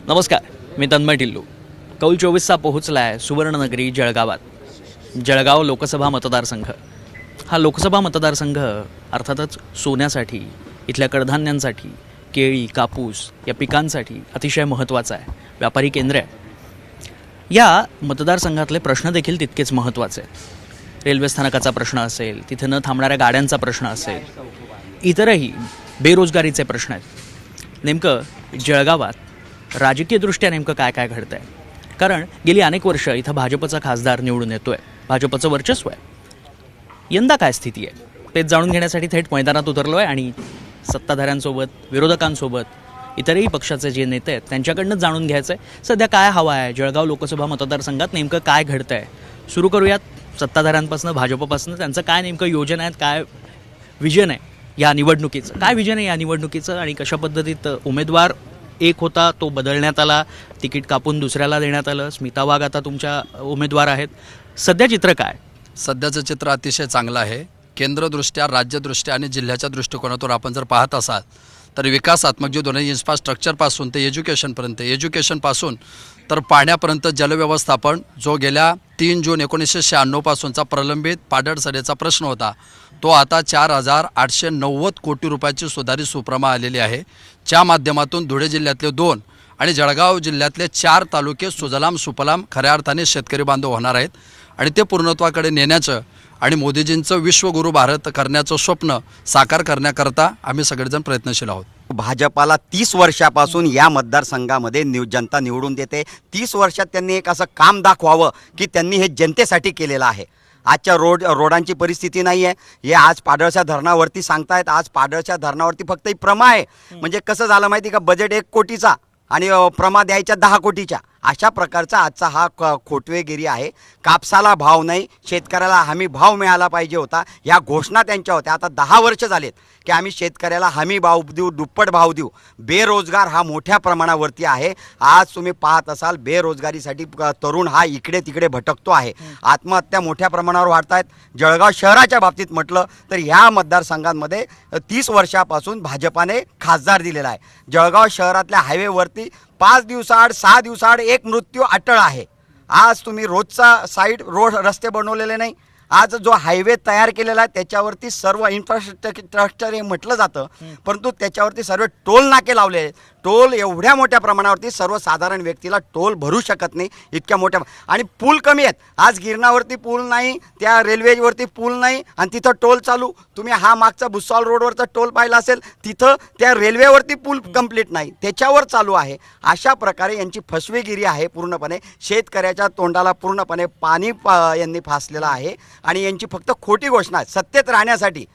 नमस्कार, मी तन्मय टिल्लू. कौल 24चा पोहोचला आहे सुवर्णनगरी जळगावात. जळगाव लोकसभा मतदारसंघ हा लोकसभा मतदारसंघ अर्थातच सोन्यासाठी, इथल्या कडधान्यांसाठी, केळी, कापूस या पिकांसाठी अतिशय महत्त्वाचा आहे. व्यापारी केंद्र आहे. या मतदारसंघातले प्रश्न देखील तितकेच महत्त्वाचे आहेत. रेल्वे स्थानकाचा प्रश्न असेल, तिथे न थांबणाऱ्या गाड्यांचा प्रश्न असेल, इतरही बेरोजगारीचे प्रश्न आहेत. नेमकं जळगावात राजकीयदृष्ट्या नेमकं काय काय घडतं आहे? कारण गेली अनेक वर्ष इथं भाजपचा खासदार निवडून येतो आहे, भाजपचं वर्चस्व आहे. यंदा काय स्थिती आहे तेच जाणून घेण्यासाठी थेट मैदानात उतरलो आहे आणि सत्ताधाऱ्यांसोबत, विरोधकांसोबत, इतरही पक्षाचे जे नेते आहेत त्यांच्याकडनंच जाणून घ्यायचं आहे सध्या काय हवं आहे, जळगाव लोकसभा मतदारसंघात नेमकं काय घडतं आहे. सुरू करूयात सत्ताधाऱ्यांपासून, भाजपपासून. त्यांचं काय नेमकं योजना आहेत, काय विजन आहे या निवडणुकीचं, काय विजन आहे या निवडणुकीचं आणि कशा पद्धतीत उमेदवार एक होता तो बदलण्यात आला, तिकीट कापून दुसऱ्याला देण्यात आलं, स्मिता वाघ आता तुमच्या उमेदवार आहेत. सध्या चित्र काय? सध्याचं चित्र अतिशय चांगलं आहे. केंद्रदृष्ट्या, राज्यदृष्ट्या आणि जिल्ह्याच्या दृष्टिकोनातून आपण जर पाहत असाल तर विकासात्मक जे दोन्ही इन्फ्रास्ट्रक्चरपासून ते एज्युकेशनपासून तर पाण्यापर्यंत जलव्यवस्थापन, जो गेल्या 3 जून 1996 पासूनचा प्रलंबित पाडळसडेचा प्रश्न होता, तो आता 4,890 कोटी रुपयाची सुधारित सुप्रमा आलेली आहे. च्या माध्यमातून धुळे जिल्ह्यातले 2 आणि जळगाव जिल्ह्यातले 4 तालुके सुजलाम सुफलाम खऱ्या अर्थाने शेतकरी बांधव होणार आहेत. आणि ते पूर्णत्वाकडे नेण्याचं आणि मोदीजींचं विश्वगुरू भारत करण्याचं स्वप्न साकार करण्याकरता आम्ही सगळेजण प्रयत्नशील आहोत. भाजपाला 30 वर्षापासून या मतदारसंघामध्ये जनता निवडून देते. 30 वर्षात त्यांनी एक असं काम दाखवावं की त्यांनी हे जनतेसाठी केलेलं आहे. आजच्या रोडांची परिस्थिती नाही आहे. हे आज पाडळच्या धरणावरती सांगतायत. आज पाडळच्या धरणावरती फक्त प्रमा आहे. म्हणजे कसं झालं माहिती का, बजेट 1 कोटीचा आणि प्रमा द्यायच्या 10 कोटीच्या, अशा प्रकारचा आजचा हा खोटवेगिरी आहे. कापसाला भाव नाही, शेतकऱ्याला हमी भाव मिळाला पाहिजे होता, ह्या घोषणा त्यांच्या होत्या. आता 10 वर्ष झालेत की आम्ही शेतकऱ्याला हमी भाव देऊ, दुप्पट भाव देऊ. बेरोजगार हा मोठ्या प्रमाणावरती आहे. आज तुम्ही पाहत असाल बेरोजगारीसाठी तरुण हा इकडे तिकडे भटकतो आहे. आत्महत्या मोठ्या प्रमाणावर वाढत आहेत. जळगाव शहराच्या बाबतीत म्हटलं तर ह्या मतदारसंघांमध्ये 30 वर्षापासून भाजपाने खासदार दिलेला आहे. जळगाव शहरातल्या हायवेवरती 5 दिवसाआड 6 दिवसाआड एक मृत्यू अटळ आहे. आज तुम्ही रोडचा रोड रस्ते बनवलेले नाही. आज जो हायवे तयार केलेला आहे त्याच्यावरती सर्व इन्फ्रास्ट्रक्चर हे म्हटलं जातं, परंतु त्याच्यावरती सर्व टोल नाके लावले आहेत. टोल एवढ्या मोठ्या प्रमाणावरती सर्वसाधारण व्यक्तीला टोल भरू शकत नाही इतक्या मोठ्या. आणि पूल कमी आहेत. आज गिरणावरती पूल नाही, त्या रेल्वेवरती पूल नाही आणि तिथं टोल चालू. तुम्ही हा मागचा भुसावळ रोडवरचा टोल पाहिला असेल, तिथं त्या रेल्वेवरती पूल कंप्लीट नाही, त्याच्यावर चालू आहे. अशा प्रकारे यांची फसवेगिरी आहे. पूर्णपणे शेतकऱ्याच्या तोंडाला पूर्णपणे पाणी यांनी फासलेलं आहे आणि यांची फक्त खोटी घोषणा आहे. सत्तेत राहण्यासाठी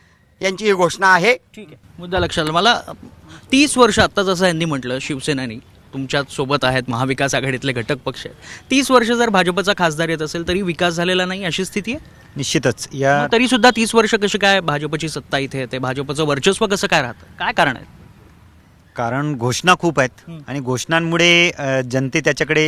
यांची ही घोषणा आहे. ठीक आहे, मुद्दा लक्षात आला मला. 30 वर्ष आत्ता जसं यांनी म्हटलं, शिवसेनानी तुमच्या सोबत आहेत, महाविकास आघाडीतले घटक पक्ष आहेत. 30 वर्ष जर भाजपचा खासदार येत असेल तरी विकास झालेला नाही अशी स्थिती आहे. निश्चितच या तरी सुद्धा 30 वर्ष कशी काय भाजपची सत्ता इथे येते, भाजपचं वर्चस्व कसं काय राहतं, काय कारण आहे? कारण घोषणा खूप आहेत आणि घोषणांमुळे जनते त्याच्याकडे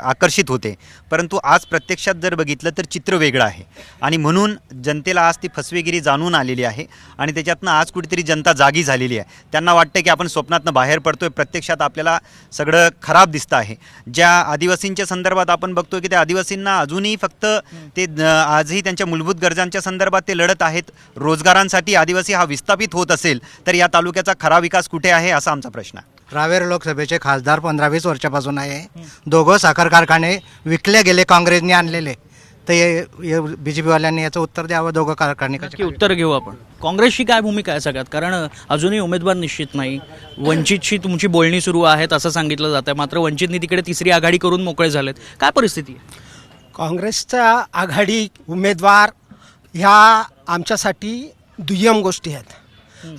आकर्षित होते. परंतु आज प्रत्यक्षात जर बघितलं तर चित्र वेगळं आहे आणि म्हणून जनतेला आज ती फसवेगिरी जाणून आलेली आहे आणि त्याच्यातनं आज कुठेतरी जनता जागी झालेली आहे. त्यांना वाटतं की आपण स्वप्नातनं बाहेर पडतोय, प्रत्यक्षात आपल्याला सगळं खराब दिसतं आहे. ज्या आदिवासींच्या संदर्भात आपण बघतोय की त्या आदिवासींना अजूनही फक्त ते आजही त्यांच्या मूलभूत गरजांच्या संदर्भात ते लढत आहेत. रोजगारांसाठी आदिवासी हा विस्थापित होत असेल तर या तालुक्याचा खरा विकास कुठे आहे असा आमचा प्रश्न आहे. रावेर लोकसभेचे खासदार 15-20 वर्षापासून आहे. 2 साखर कारखाने विकले गेले, काँग्रेसने आणलेले. तर बीजेपीवाल्यांनी याचं उत्तर द्यावं. 2 कारखाने नक्की उत्तर घेऊ आपण. काँग्रेसची काय भूमिका आहे सगळ्यात? कारण अजूनही उमेदवार निश्चित नाही. वंचितशी तुमची बोलणी सुरू आहेत असं सांगितलं जातं, मात्र वंचितनी तिकडे 3री आघाडी करून मोकळे झालेत. काय परिस्थिती आहे? काँग्रेसचा आघाडी उमेदवार ह्या आमच्यासाठी दुय्यम गोष्टी आहेत.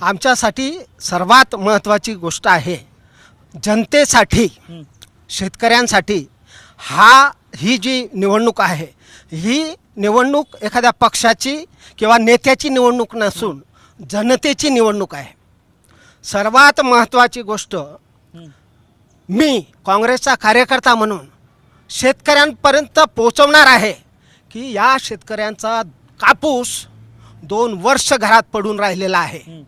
आमच्यासाठी सर्वात महत्त्वाची गोष्ट आहे जनतेसाठी, शेतकऱ्यांसाठी ही जी निवडणूक आहे, ही निवडणूक एखाद्या पक्षाची किंवा नेत्याची निवडणूक नसून जनतेची निवडणूक आहे. सर्वात महत्त्वाची गोष्ट, मी काँग्रेसचा कार्यकर्ता म्हणून शेतकऱ्यांपर्यंत पोहोचवणार आहे की या शेतकऱ्यांचा कापूस 2 वर्ष घरात पडून राहिलेला आहे.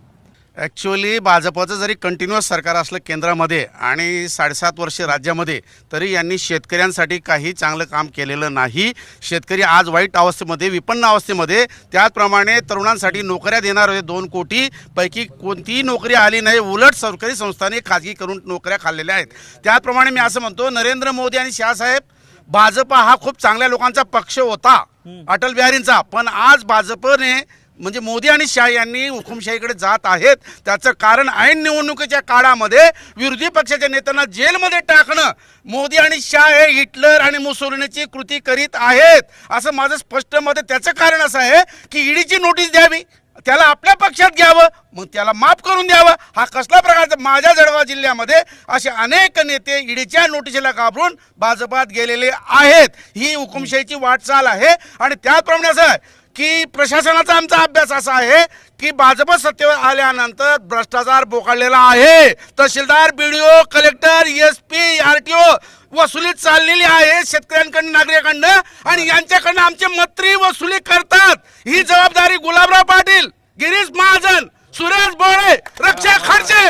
ॲक्च्युअली भाजपचं जरी कंटिन्युअस सरकार असलं केंद्रामध्ये आणि 7.5 वर्षे राज्यामध्ये, तरी यांनी शेतकऱ्यांसाठी काही चांगलं काम केलेलं नाही. शेतकरी आज वाईट अवस्थेमध्ये, विपन्न अवस्थेमध्ये, त्याचप्रमाणे तरुणांसाठी नोकऱ्या देणार होते 2 कोटी पैकी कोणतीही नोकरी आली नाही. उलट सरकारी संस्थांनी खाजगी करून नोकऱ्या खाल्लेल्या आहेत. त्याचप्रमाणे मी असं म्हणतो, नरेंद्र मोदी आणि शहासाहेब, भाजप हा खूप चांगल्या लोकांचा पक्ष होता, अटल बिहारींचा, पण आज भाजपने म्हणजे मोदी आणि शाह यांनी हुकुमशाहीकडे जात आहेत. त्याचं कारण ऐन निवडणुकीच्या काळामध्ये विरोधी पक्षाच्या नेत्यांना जेलमध्ये टाकणं. मोदी आणि शाह हे हिटलर आणि मुसोलिनीची कृती करीत आहेत असं माझं स्पष्ट मत आहे. त्याचं कारण असं आहे की ईडीची नोटीस द्यावी, त्याला आपल्या पक्षात घ्यावं, मग त्याला माफ करून द्यावं. हा कसला प्रकारचा? माझ्या जळगाव जिल्ह्यामध्ये असे अनेक नेते ईडीच्या नोटीसीला घाबरून भाजपात गेलेले आहेत. ही हुकुमशाहीची वाटचाल आहे. आणि त्याचप्रमाणे असं आहे की प्रशासनाचा आमचा अभ्यास असा आहे की भाजप सत्तेवर आल्यानंतर भ्रष्टाचार बोकाळलेला आहे. तहसीलदार, BDO, कलेक्टर, SP, RTO वसुली चाललेली आहे शेतकऱ्यांकडनं, नागरिकांकडनं, आणि यांच्याकडनं आमचे मंत्री वसुली करतात. ही जबाबदारी गुलाबराव पाटील, गिरीश महाजन, सुरेश भोळे, रक्षा खडसे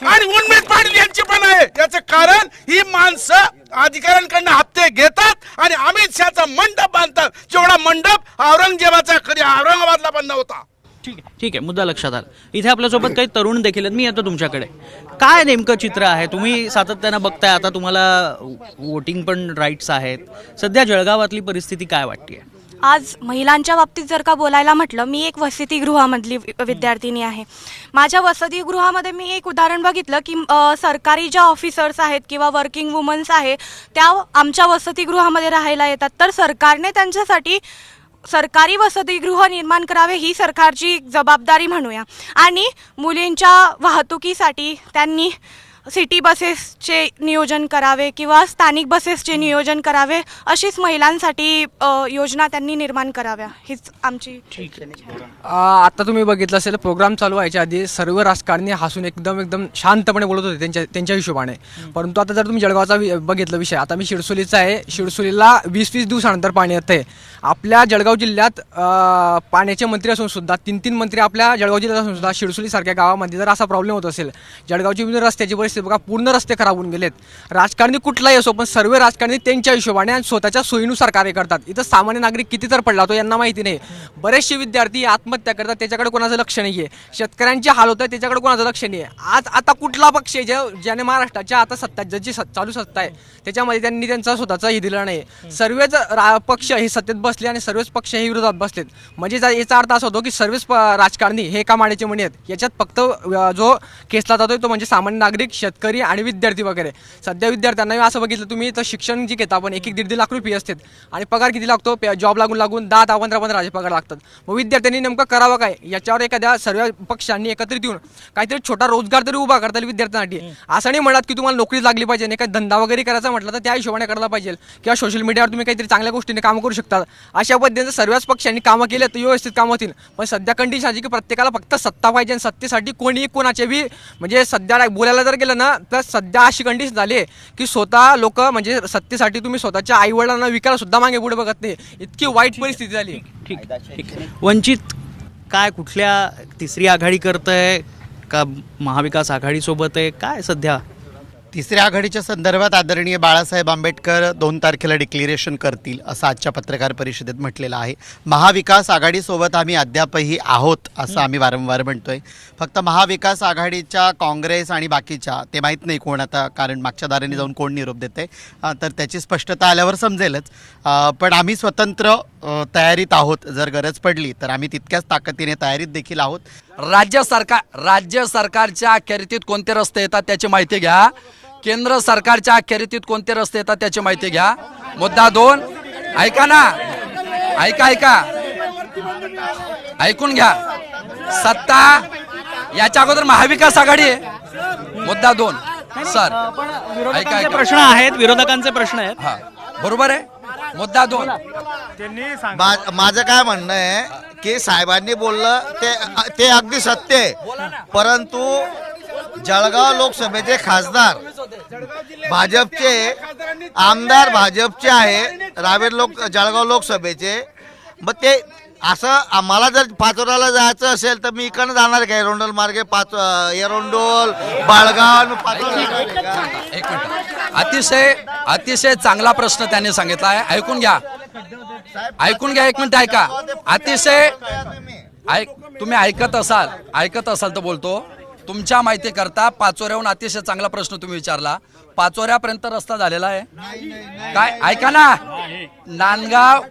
आणि उन्मेष पाटील यांची पण आहे. याचं कारण ही माणसं अधिकाऱ्यांकडनं हप्ते घेतात आणि अमित शहाचा मंडप बांधतात. जेवढा मंडप औरंगजेबाचा कधी औरंगाबादला बांधला होता. ठीक आहे, मुद्दा लक्षात आला. इथे आपल्यासोबत काही तरुण देखील आहेत. मी येतो तुमच्याकडे. काय नेमकं चित्र आहे? तुम्ही सातत्यानं बघताय, आता तुम्हाला वोटिंग पण राईट्स आहेत. सध्या जळगावातली परिस्थिती काय वाटते? आज महिलांच्या बाबतीत जर का बोलायला म्हटलं, मी एक वसतिगृहामधली विद्यार्थिनी आहे. माझ्या वसतिगृहामध्ये मी एक उदाहरण बघितलं की सरकारी ज्या ऑफिसर्स आहेत किंवा वर्किंग वुमन्स आहे त्या आमच्या वसतिगृहामध्ये राहायला येतात. तर सरकारने त्यांच्यासाठी सरकारी वसतिगृह निर्माण करावे ही सरकारची जबाबदारी म्हणूया. आणि मुलींच्या वाहतुकीसाठी त्यांनी सिटी बसेसचे नियोजन करावे किंवा स्थानिक बसेसचे नियोजन करावे. अशीच महिलांसाठी योजना त्यांनी निर्माण कराव्या, हीच आमची. आता तुम्ही बघितलं असेल, प्रोग्राम चालू व्हायच्या आधी सर्व राजकारणी हसून एकदम शांतपणे बोलत होते त्यांच्या हिशोबाने. परंतु आता जर तुम्ही जळगावचा बघितलं विषय, आता मी शिरसोलीचा आहे. शिरसोलीला 20 दिवसानंतर पाणी येतं आहे. आपल्या जळगाव जिल्ह्यात पाण्याचे मंत्री असून सुद्धा 3 मंत्री आपल्या जळगाव जिल्ह्यात असून सुद्धा शिरसोलीसारख्या गावामध्ये जर असा प्रॉब्लेम होत असेल, जळगावची विविध रस्त्याची परिस्थिती बघा, पूर्ण रस्ते खराब होऊन गेलेत. राजकारणी कुठलाही असो, पण सर्व राजकारणी त्यांच्या हिशोबाने आणि स्वतःच्या सोयीनुसार कार्य करतात. इथं सामान्य नागरिक किती तर पडला तो यांना माहिती नाही. बरेचसे विद्यार्थी आत्महत्या करतात, त्याच्याकडे कोणाचं लक्ष नाही आहे. शेतकऱ्यांचे हाल होत आहे, त्याच्याकडे कोणाचं लक्ष नाही आहे. आता कुठला पक्ष आहे ज्याने महाराष्ट्राच्या आता सत्ता, ज्याची चालू सत्ता आहे त्याच्यामध्ये त्यांनी त्यांचा स्वतःचा हे दिला नाही. सर्वच पक्ष हे सत्तेत बसले आणि सर्वच पक्ष हे विरोधात बसलेत. म्हणजे याचा अर्थ असा होतो की सर्वच राजकारणी हे एका माड्याचे मणी आहेत. याच्यात फक्त जो खेचला जातोय तो म्हणजे सामान्य नागरिक, शेतकरी आणि विद्यार्थी वगैरे. सध्या विद्यार्थ्यांना असं बघितलं तुम्ही तर शिक्षण जे घेता आपण 1-1, 1.5 लाख रुपये असतात आणि पगार किती लागतो? जॉब लागून 10-15 पगार लागतात. मग विद्यार्थ्यांनी नेमकं करावं काय? याच्यावर एखाद्या सर्व पक्षांनी एकत्रित येऊन काहीतरी छोटा रोजगार तरी उभा करता येईल विद्यार्थ्यांसाठी. असं नाही म्हणत की तुम्हाला नोकरी लागली पाहिजे, नाही काही धंदा वगैरे करायचा म्हटलं तर त्या हिशोबाने करायला पाहिजे, किंवा सोशल मीडियावर तुम्ही काहीतरी चांगल्या गोष्टीने कामं करू शकता. अशा पद्धतीने सर्वच पक्षांनी कामं केले तर व्यवस्थित कामं होतील. पण सध्या कंडिशन अशी की प्रत्येकाला फक्त सत्ता पाहिजे आणि सत्तेसाठी कोणी कोणाचे बी म्हणजे सध्या बोलायला जर गेलं ना तर सध्या अशी कंडिशन झाली आहे की स्वतः लोक म्हणजे सत्तेसाठी तुम्ही स्वतःच्या आईवडिलांना विकायला सुद्धा मागे पुढे बघत नाही. इतकी वाईट परिस्थिती झाली. ठीक. वंचित काय कुठल्या तिसरी आघाडी करतंय का महाविकास आघाडीसोबत आहे? काय सध्या तिसऱ्या आघाडीच्या संदर्भात आदरणीय बाळासाहेब आंबेडकर 2 तारखेला डिक्लेरेशन करतील असं आजच्या पत्रकार परिषदेत म्हटलेलं आहे. महाविकास आघाडीसोबत आम्ही अद्यापही आहोत असं आम्ही वारंवार म्हणतोय. फक्त महाविकास आघाडीच्या काँग्रेस आणि बाकीच्या ते माहीत नाही कोण आता, कारण मागच्या दाराने जाऊन कोण निरोप देते तर त्याची स्पष्टता आल्यावर समजेलच. पण आम्ही स्वतंत्र तयारीत आहोत. जर गरज पडली तर आम्ही तितक्याच ताकदीने तयारीत देखील आहोत. राज्य सरकारच्या अखत्यारीत कोणते रस्ते येतात त्याची माहिती घ्या. केंद्र सरकारच्या अखत्यारीत कोणते रस्ते येतात त्याची माहिती घ्या. मुद्दा 2 ऐका ना, ऐका ऐकून घ्या. सत्ता याच्या अगोदर महाविकास आघाडी आहे. मुद्दा 2 सर विरोधकांचे प्रश्न आहेत, विरोधकांचे प्रश्न आहेत. हा बरोबर आहे. मुद्दा 2 माझं काय म्हणणं आहे की साहेबांनी बोललं ते अगदी सत्य आहे. परंतु जळगाव लोकसभेचे खासदार भाजपचे, आमदार भाजपचे आहे जळगाव लोकसभेचे. मग ते असं आम्हाला जर पाचोऱ्याला जायचं असेल तर मी इकडनं जाणार काय एरोंडोल मार्गे एरोंडोल बाळगाव एक मिनिट, अतिशय चांगला प्रश्न त्यांनी सांगितला आहे. ऐकून घ्या एक मिनिट ऐका. तुम्ही ऐकत असाल तर बोलतो. तुमच्या माहिती करता पाचोऱ्याहून अतिशय चांगला प्रश्न तुम्ही विचारला. पाचोऱ्यापर्यंत रस्ता झालेला आहे काय? ऐका ना, नांदगाव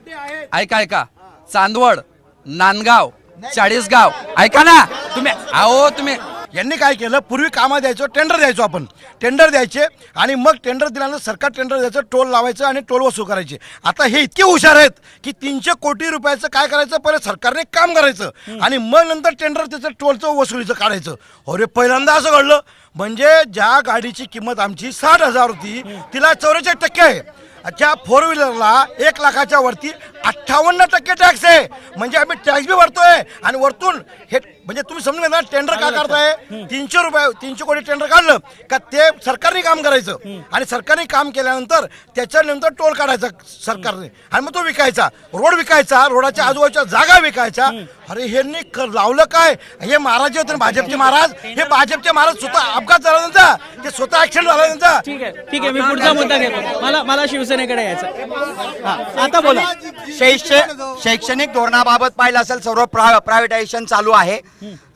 ऐका, चांदवड, नांदगाव, चाळीसगाव, ऐका ना तुम्ही यांनी काय केलं, पूर्वी कामं द्यायचो, टेंडर द्यायचो आपण, टेंडर द्यायचे आणि मग टेंडर दिल्यानंतर सरकार टेंडर द्यायचं, टोल लावायचं आणि टोल वसूल करायचे. आता हे इतके हुशार आहेत की 300 कोटी रुपयाचं काय करायचं, पहिले सरकारने काम करायचं आणि मग नंतर टेंडर त्याचं टोलचं वसुलीचं काढायचं. अरे पहिल्यांदा असं घडलं. म्हणजे ज्या गाडीची किंमत आमची 60,000 होती तिला 44% आहे. अच्छा, 4 व्हीलरला 1 लाखाच्या वरती 58% टॅक्स आहे. म्हणजे आम्ही टॅक्स बी भरतोय आणि वरतून हे म्हणजे तुम्ही समजून घ्या ना, टेंडर का काढताय? 300 कोटी टेंडर काढलं का ते सरकारने काम करायचं आणि सरकारने काम केल्यानंतर त्याच्यानंतर टोल काढायचा सरकारने आणि मग तो विकायचा, रोड विकायचा, रोडाच्या आजूबाजूच्या जागा विकायच्या. अरे ह्यांनी लावलं काय? हे महाराज जे होते ना, भाजपचे महाराज स्वतः अपघात झाला त्यांचा, ते स्वतः ऍक्सिडेंट झाला त्यांचा. ठीक आहे, मी पुढचा मुद्दा घेतो. मला शिवसेनेकडे यायचं. आता बोला. शैक्षणिक धोरणाबाबत पाहिलं असेल, सर्व प्रायव्हेटायझेशन चालू आहे.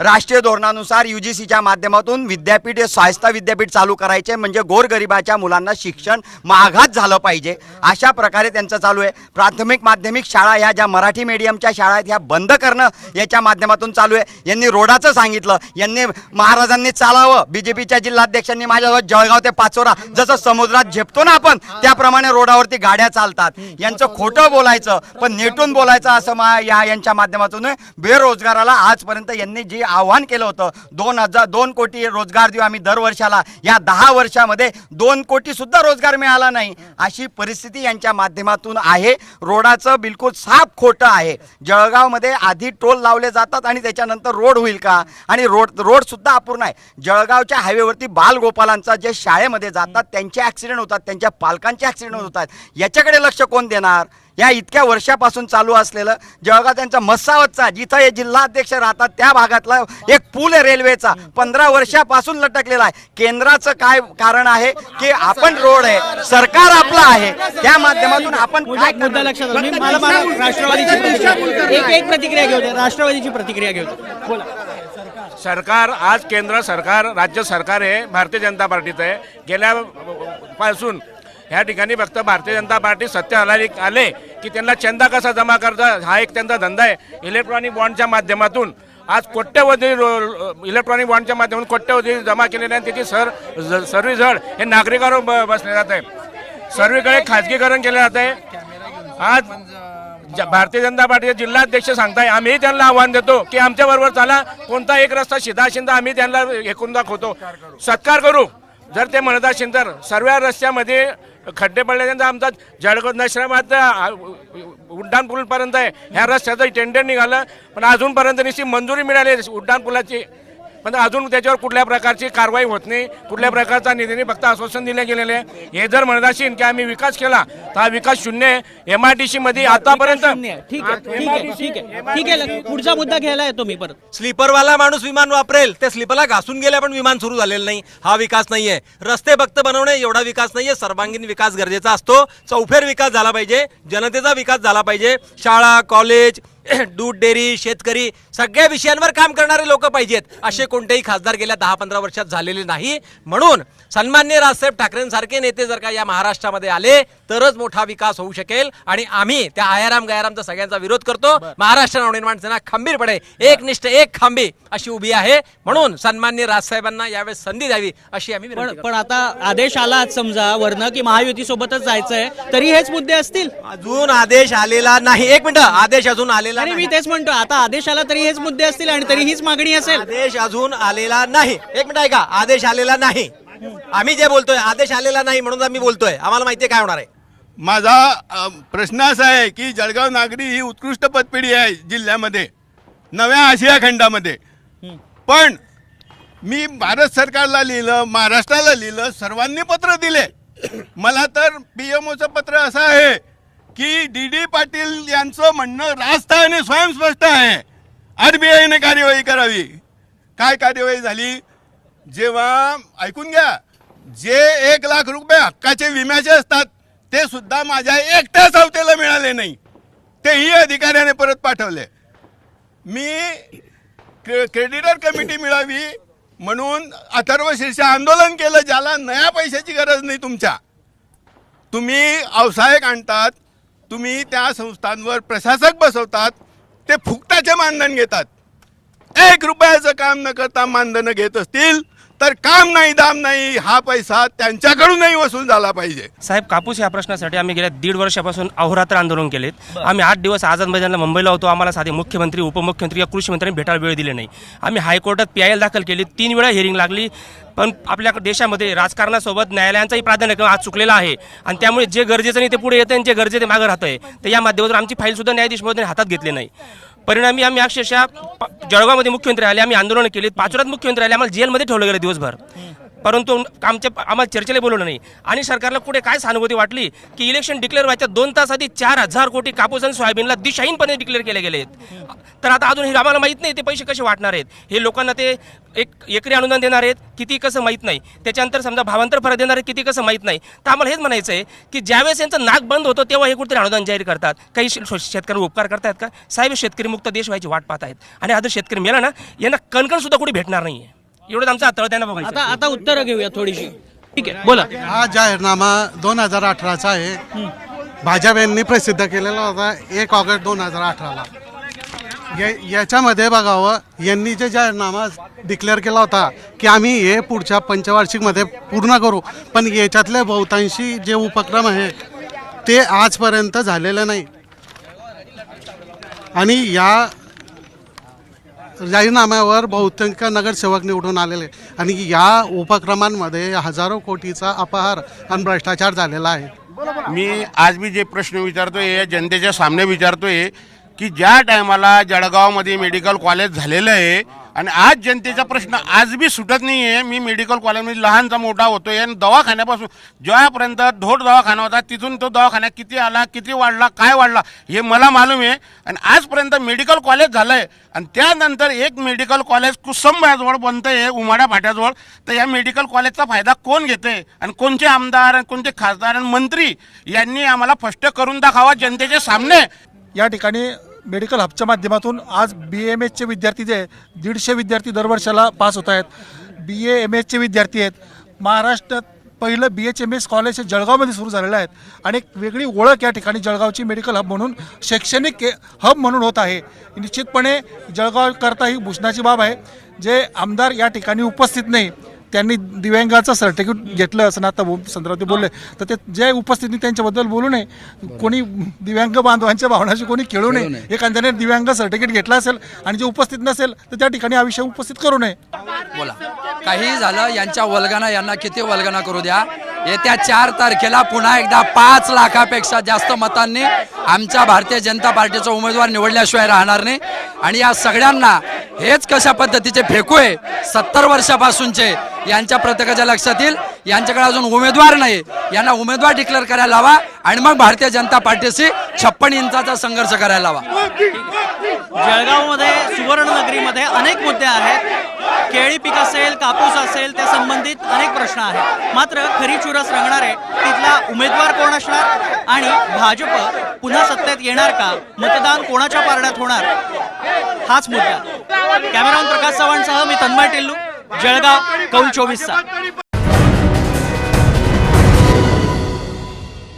राष्ट्रीय धोरणानुसार UGCच्या माध्यमातून विद्यापीठ हे स्वायत्त विद्यापीठ चालू करायचे, म्हणजे गोरगरिबाच्या मुलांना शिक्षण मागात झालं पाहिजे, अशा प्रकारे त्यांचं चालू आहे. प्राथमिक माध्यमिक शाळा ह्या ज्या मराठी मीडियमच्या शाळा आहेत ह्या बंद करणं याच्या माध्यमातून चालू आहे. यांनी रोडाचं सांगितलं, यांनी महाराजांनी चालावं. BJPच्या जिल्हाध्यक्षांनी माझ्यासोबत जळगाव ते पाचोरा जसं समुद्रात झेपतो ना आपण, त्याप्रमाणे रोडावरती गाड्या चालतात. यांचं खोटं बोलायचं पण नेटून बोलायचं असं यांच्या माध्यमातून बेरोजगाराला आजपर्यंत यांनी जे आव्हान केलं होतं, 2 कोटी रोजगार देऊ आम्ही दरवर्षाला, या 10 वर्षामध्ये 2 कोटी सुद्धा रोजगार मिळाला नाही, अशी परिस्थिती यांच्या माध्यमातून आहे. रोडाचं बिलकुल साफ खोटं आहे. जळगावमध्ये आधी टोल लावले जातात आणि त्याच्यानंतर रोड होईल का? आणि रोड सुद्धा अपूर्ण आहे. जळगावच्या हायवेवरती बालगोपालांचा जे शाळेमध्ये जातात त्यांचे ॲक्सिडेंट होतात, त्यांच्या पालकांचे ॲक्सिडेंट होतात. याच्याकडे लक्ष कोण देणार? या इतक्या वर्षापासून चालू असलेलं जळगाव त्यांचा मस्सावतचा, जिथं हे जिल्हाध्यक्ष राहतात त्या भागातला एक पूल आहे रेल्वेचा, 15 वर्षापासून लटकलेला आहे. केंद्राचं काय कारण आहे की आपण रोड आहे, सरकार आपलं आहे, त्या माध्यमातून आपण काय मुद्दा लक्षात आला. मला राष्ट्रवादीची एक प्रतिक्रिया घेऊ दे. राष्ट्रवादीची प्रतिक्रिया घेऊ दे. बोला. सरकार, आज केंद्र सरकार, राज्य सरकार आहे भारतीय जनता पार्टीचं आहे. गेल्यापासून ह्या ठिकाणी फक्त भारतीय जनता पार्टी सत्तेत आले की त्यांना चंदा कसा जमा करता हा एक त्यांचा धंदा आहे. इलेक्ट्रॉनिक बॉन्डच्या माध्यमातून आज कोट्यवधी इलेक्ट्रॉनिक बॉन्डच्या माध्यमातून कोट्यवधी जमा केलेल्या आणि त्याची सर्व्हिसळ हे नागरिकांवर बसले जात आहे. सर्वीकडे खाजगीकरण केले जात आहे. आज भारतीय जनता पार्टीचे जिल्हाध्यक्ष सांगताय, आम्ही त्यांना आव्हान देतो की आमच्याबरोबर चला, कोणता एक रस्ता सीधा असेल तर आम्ही त्यांना एकूण दाखवतो, सत्कार करू. जर ते म्हणत असेल तर सर्व रस्त्यामध्ये खड्डे पडल्यानंतर आमचा जळगाव नशराबाद उड्डाणपूलपर्यंत आहे, ह्या रस्त्याचं टेंडर निघालं पण अजूनपर्यंत निश्चित मंजुरी मिळाली उड्डाणपुलाची, पण अजून त्याच्यावर कुठल्या प्रकारची कारवाई होत नाही, कुठल्या प्रकारचा निधीने फक्त आश्वासन दिले गेलेले आहे. हे जर म्हणत असेल की आम्ही विकास केला तर हा विकास शून्य आहे. MIDC मध्ये आतापर्यंत ठीक आहे. पुढचा मुद्दा घ्यायला येतो मी परत. स्लीपरवाला माणूस विमान वापरेल, ते स्लीपरला घासून गेले पण विमान सुरू झालेलं नाही, हा विकास नाहीये. रस्ते फक्त बनवणे एवढा विकास नाहीये. सर्वांगीण विकास गरजेचा असतो. चौफेर विकास झाला पाहिजे, जनतेचा विकास झाला पाहिजे. शाळा, कॉलेज, दूध डेअरी, शेतकरी, सगळ्या विषयांवर काम करणारे लोक पाहिजेत. असे कोणतेही खासदार गेल्या 10-15 वर्षात झालेले नाही. म्हणून सन्माननीय राजसाहेब ठाकरेंसारखे नेते जर का या महाराष्ट्रामध्ये आले तरच मोठा विकास होऊ शकेल. आणि आम्ही त्या आयाराम गयारामचा सगळ्यांचा विरोध करतो. महाराष्ट्र नवनिर्माण सेना खंबीरपणे एकनिष्ठ एक खांबी अशी उभी आहे. म्हणून सन्माननीय राजसाहेबांना यावेळेस संधी द्यावी अशी आम्ही विनंती करतो. पण आता आदेश आला समजा वरनं की महायुती सोबतच जायचंय, तरी हेच मुद्दे असतील. अजून आदेश आलेला नाही. एक मिनिट, आदेश अजून आलेला आणि मी तेच म्हणतो, आता आदेश आला तरी हेच मुद्दे असतील आणि तरी हीच मागणी असेल. आदेश अजून आलेला नाही. एक मिनिट ऐका, आदेश आलेला नाही. आम्ही जे बोलतोय आदेश आलेला नाही म्हणून आम्ही बोलतोय. आम्हाला माहितीये काय होणार आहे. माझा प्रश्न असा आहे की जळगाव नागरी ही उत्कृष्ट पतपेढी आहे जिल्ह्यामध्ये, नव्या आशिया खंडामध्ये. पण मी भारत सरकारला लिहिलं, महाराष्ट्राला लिहिलं, सर्वांनी पत्र दिले. मला तर PMOचं पत्र असं आहे की डी पाटील यांचं म्हणणं रास्त आणि स्वयंस्पष्ट आहे. RBIने कार्यवाही करावी. काय कार्यवाही झाली? जेव्हा ऐकून घ्या, जे 1 लाख रुपये हक्काचे विम्याचे असतात ते सुद्धा माझ्या एकट्या सावतेला मिळाले नाही, तेही अधिकाऱ्याने परत पाठवले. मी क्रेडिटर कमिटी मिळावी म्हणून अथर्व शीर्ष आंदोलन केलं, ज्याला नया पैशाची गरज नाही. तुम्ही व्यावसायिक आणतात, तुम्ही त्या संस्थांवर प्रशासक बसवतात, ते फुकटाचे मानधन घेतात. 1 रुपयाचं काम न करता मानधन घेत असतील तर काम नाही दाम नाही, हा पैसा त्यांच्याकडूनही वसूल झाला पाहिजे. साहेब, कापूस या प्रश्नासाठी आम्ही गेल्या 1.5 वर्षापासून अहोरात्र आंदोलन केलेत. आम्ही 8 दिवस आझाद मैदानाला मुंबईला होतो. आम्हाला साधे मुख्यमंत्री, उपमुख्यमंत्री या कृषी मंत्र्यांनी भेटायला वेळ दिले नाही. आम्ही हायकोर्टात PIL दाखल केली, 3 वेळा हिअरिंग लागली. पण आपल्या देशामध्ये राजकारणासोबत न्यायालयांचाही प्राधान्यक्रम आज चुकलेला आहे आणि त्यामुळे जे गरजेचं नाही ते पुढे येतं आणि जे गरजेचं ते मागं राहतं आहे. तर या माध्यमातून आमची फाईलसुद्धा न्यायाधीश महोदयांनी हातात घेतली नाही. परिणामी आम्ही अक्षरशः जळगावमध्ये मुख्यमंत्री आले, आम्ही आंदोलन केली, पाचोऱ्यात मुख्यमंत्री आले, आम्हाला जेलमध्ये ठेवलं गेलं दिवसभर. परंतु आम्हाला चर्चेला बोलवलं नाही. आणि सरकारला कुठे काय सहानुभूती वाटली की इलेक्शन डिक्लेअर व्हायच्या 2 तास आधी 4,000 कोटी कापूस आणि सोयाबीनला दिशाहीनपणे डिक्लेअर केले गेले आहेत. तर आता अजून हे आम्हाला माहीत नाही ते पैसे कसे वाटणार आहेत, हे लोकांना ते एकरी अनुदान देणार आहेत किती कसं माहीत नाही, त्याच्यानंतर समजा भावांतर फरक देणार आहेत किती कसं माहीत नाही. तर आम्हाला हेच म्हणायचं आहे की ज्यावेळेस यांचं नाक बंद होतं तेव्हा हे कुठेतरी अनुदान जाहीर करतात. काही शेतकऱ्यांवर उपकार करतायत का? साहेब, शेतकरी मुक्त देश व्हायची वाट पाहत आहेत आणि आता शेतकरी मेला ना, यांना कणकण सुद्धा कुठे भेटणार नाही आहे. एवढंच आमचा तळ त्यांना बघायचं. आता उत्तरं घेऊया थोडीशी. ठीक आहे, बोला. हा जाहीरनामा 2018चा आहे. भाजप यांनी प्रसिद्ध केलेला होता 1 ऑगस्ट 2018ला. याच्यामध्ये बघावं, यांनी जे जाहीरनामा डिक्लेअर केला होता की आम्ही हे पुढच्या पंचवार्षिकमध्ये पूर्ण करू, पण याच्यातले बहुतांशी जे उपक्रम आहे ते आजपर्यंत झालेले नाही. आणि या जाहीरनाम्यावर बहुतेक नगरसेवक निवडून आलेले आणि या उपक्रमांमध्ये हजारो कोटीचा अपहार आणि भ्रष्टाचार झालेला आहे. मी आज मी जे प्रश्न विचारतोय जनतेच्या सामने विचारतोय की ज्या टायमाला जळगावमध्ये मेडिकल कॉलेज झालेलं आहे आणि आज जनतेचा प्रश्न आज बी सुटत नाही आहे. मी मेडिकल कॉलेजमध्ये लहानचा मोठा होतोय आणि दवाखान्यापासून ज्यापर्यंत धोड दवाखाना होता तिथून तो दवाखाना किती आला, किती वाढला, काय वाढला हे मला मालूम आहे. आणि आजपर्यंत मेडिकल कॉलेज झालं आहे आणि त्यानंतर एक मेडिकल कॉलेज कुसंबाजवळ बनतं आहे, उमाडा फाट्याजवळ. तर या मेडिकल कॉलेजचा फायदा कोण घेते आणि कोणते आमदार आणि कोणते खासदार आणि मंत्री यांनी आम्हाला स्पष्ट करून दाखवा जनतेच्या सामने. या ठिकाणी मेडिकल हबच्या माध्यमातून आज BAMSचे विद्यार्थी जे 150 विद्यार्थी दरवर्षाला पास होत आहेत. BAMSचे विद्यार्थी आहेत. महाराष्ट्रात पहिलं BHMS कॉलेज हे जळगावमध्ये सुरू झालेलं आहे आणि एक वेगळी ओळख या ठिकाणी जळगावची मेडिकल हब म्हणून, शैक्षणिक हब म्हणून होत आहे. निश्चितपणे जळगावकरता ही भूषणाची बाब आहे. जे आमदार या ठिकाणी उपस्थित नाही त्यांनी दिव्यांगाचं सर्टिफिकेट घेतलं असं आता संदर्भात बोलले, तर ते जे उपस्थित नाही त्यांच्याबद्दल बोलू नये. कोणी दिव्यांग बांधवांच्या भावनाशी कोणी खेळू नये. एखाद्याने दिव्यांग सर्टिफिकेट घेतलं असेल आणि जे उपस्थित नसेल तर त्या ठिकाणी हा विषय उपस्थित करू नये. बोला, काही झालं यांच्या वल्गना, यांना किती वल्गना करू द्या. येत्या 4 तारखेला पुन्हा एकदा 5 लाखापेक्षा जास्त मतांनी आमच्या भारतीय जनता पार्टीचा उमेदवार निवडल्याशिवाय राहणार नाही. आणि या सगळ्यांना हेच कशा पद्धतीचे फेकू आहे 70 वर्षापासूनचे यांच्या प्रत्येकाच्या लक्षात येईल. यांच्याकडे अजून उमेदवार नाही, यांना उमेदवार डिक्लेअर करायला लावा आणि मग भारतीय जनता पार्टीशी 56 इंचाचा संघर्ष करायला लावा. जळगावमध्ये सुवर्णनगरीमध्ये अनेक मुद्दे आहेत. केळी पीक असेल, कापूस असेल, त्या संबंधित अनेक प्रश्न आहेत. मात्र खरी चुरस रंगणारे तिथला उमेदवार कोण असणार आणि भाजप पुन्हा सत्तेत येणार का, मतदान कोणाच्या पारड्यात होणार, हाच मुद्दा. कॅमेरामन प्रकाश चव्हाणसह मी तन्मय टिल्लू, जळगाव, कौल 24.